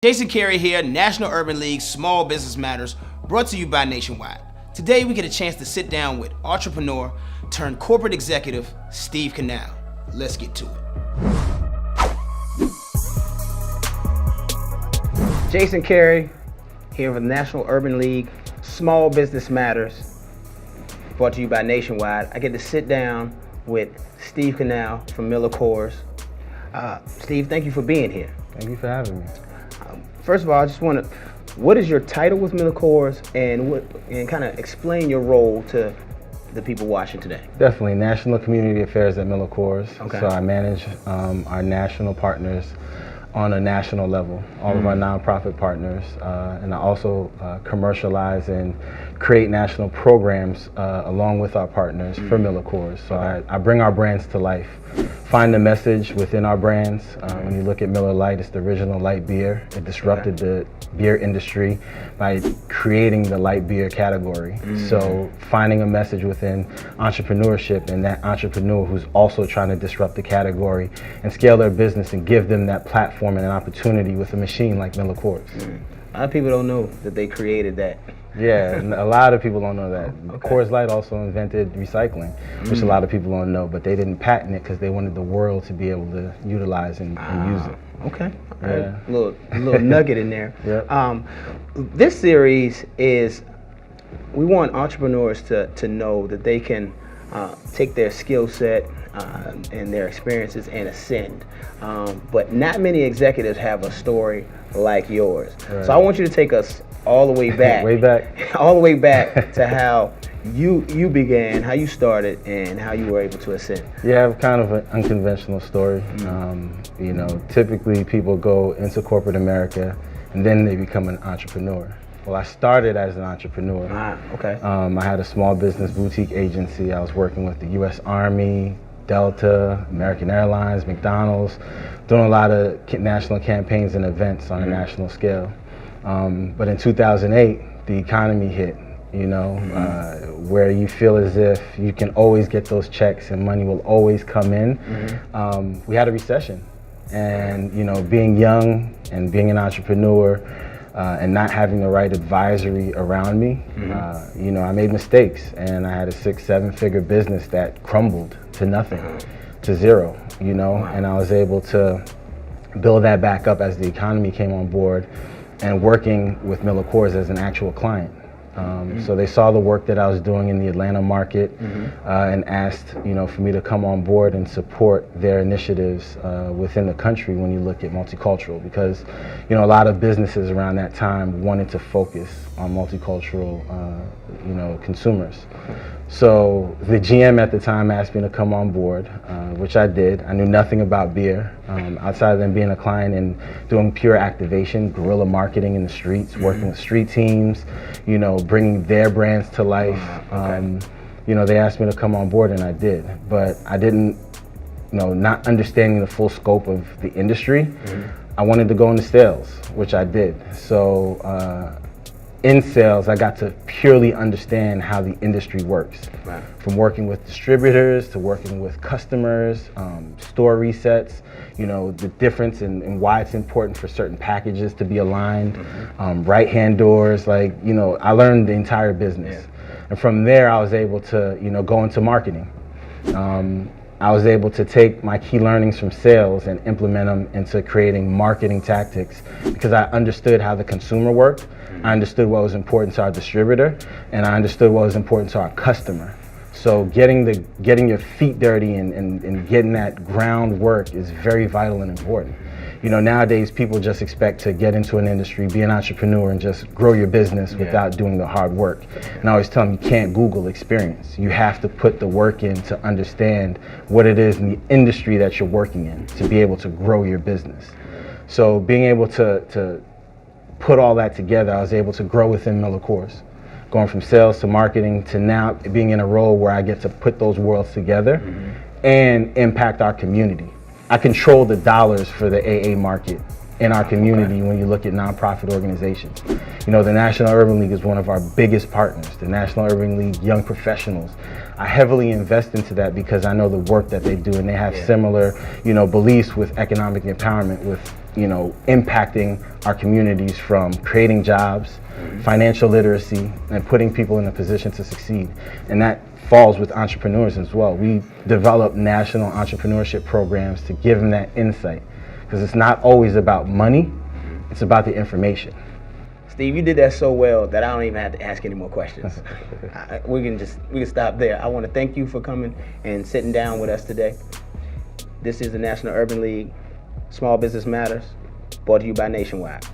Jason Carey here, National Urban League Small Business Matters, brought to you by Nationwide. Today we get a chance to sit down with entrepreneur turned corporate executive, Steve Canal. Let's get to it. Jason Carey here with National Urban League Small Business Matters, brought to you by Nationwide. I get to sit down with Steve Canal from Miller Coors. Steve, thank you for being here. Thank you for having me. First of all, I just want to, what is your title with Miller Coors, and kind of explain your role to the people watching today? Definitely, National Community Affairs at Miller Coors. Okay. So I manage our national partners on a national level, all of our nonprofit partners, and I also commercialize and create national programs along with our partners for Miller Coors. So I bring our brands to life, find the message within our brands. When you look at Miller Lite, it's the original light beer. It disrupted the beer industry by creating the light beer category. So finding a message within entrepreneurship, and that entrepreneur who's also trying to disrupt the category and scale their business and give them that platform and an opportunity with a machine like Miller Coors. A lot of people don't know that they created that. Yeah, and a lot of people don't know that. Coors Light also invented recycling, which a lot of people don't know, but they didn't patent it because they wanted the world to be able to utilize and use it. Okay, all Yeah. right. A little nugget in there. Yep. This series is, we want entrepreneurs to know that they can take their skill set and their experiences and ascend. But not many executives have a story like yours. Right. So I want you to take us all the way back. All the way back to how you began, how you started, and how you were able to ascend. Yeah, I have kind of an unconventional story. You know, typically people go into corporate America and then they become an entrepreneur. Well, I started as an entrepreneur. Okay. I had a small business boutique agency. I was working with the U.S. Army, Delta, American Airlines, McDonald's, doing a lot of national campaigns and events on a national scale. But in 2008, the economy hit, you know, where you feel as if you can always get those checks and money will always come in. We had a recession, and, you know, being young and being an entrepreneur, and not having the right advisory around me, you know, I made mistakes, and I had a 6-7 figure business that crumbled to nothing, to zero, you know, and I was able to build that back up as the economy came on board, and working with Miller Coors as an actual client. So they saw the work that I was doing in the Atlanta market, and asked, you know, for me to come on board and support their initiatives within the country when you look at multicultural, because, you know, a lot of businesses around that time wanted to focus on multicultural, you know, consumers. So the GM at the time asked me to come on board, which I did. I knew nothing about beer, outside of them being a client and doing pure activation, guerrilla marketing in the streets, working with street teams, you know, bringing their brands to life. You know, they asked me to come on board, and I did. But I didn't, you know, not understanding the full scope of the industry, I wanted to go into sales, which I did. So in sales, I got to purely understand how the industry works. From working with distributors to working with customers, store resets, you know, the difference in why it's important for certain packages to be aligned, right-hand doors, like, you know, I learned the entire business. And from there, I was able to, you know, go into marketing. I was able to take my key learnings from sales and implement them into creating marketing tactics, because I understood how the consumer worked. I understood what was important to our distributor, and I understood what was important to our customer. So getting your feet dirty and getting that groundwork is very vital and important. You know, nowadays people just expect to get into an industry, be an entrepreneur, and just grow your business without doing the hard work. And I always tell them, you can't Google experience. You have to put the work in to understand what it is in the industry that you're working in to be able to grow your business. So being able to put all that together, I was able to grow within Miller Coors, going from sales to marketing to now being in a role where I get to put those worlds together and impact our community. I control the dollars for the AA market in our community when you look at nonprofit organizations. You know, the National Urban League is one of our biggest partners. The National Urban League Young Professionals. I heavily invest into that because I know the work that they do, and they have similar, you know, beliefs with economic empowerment, with, you know, impacting our communities from creating jobs, financial literacy, and putting people in a position to succeed. And that falls with entrepreneurs as well. We develop national entrepreneurship programs to give them that insight, because it's not always about money, it's about the information. Steve, you did that so well that I don't even have to ask any more questions. We can stop there. I want to thank you for coming and sitting down with us today. This is the National Urban League Small Business Matters, brought to you by Nationwide.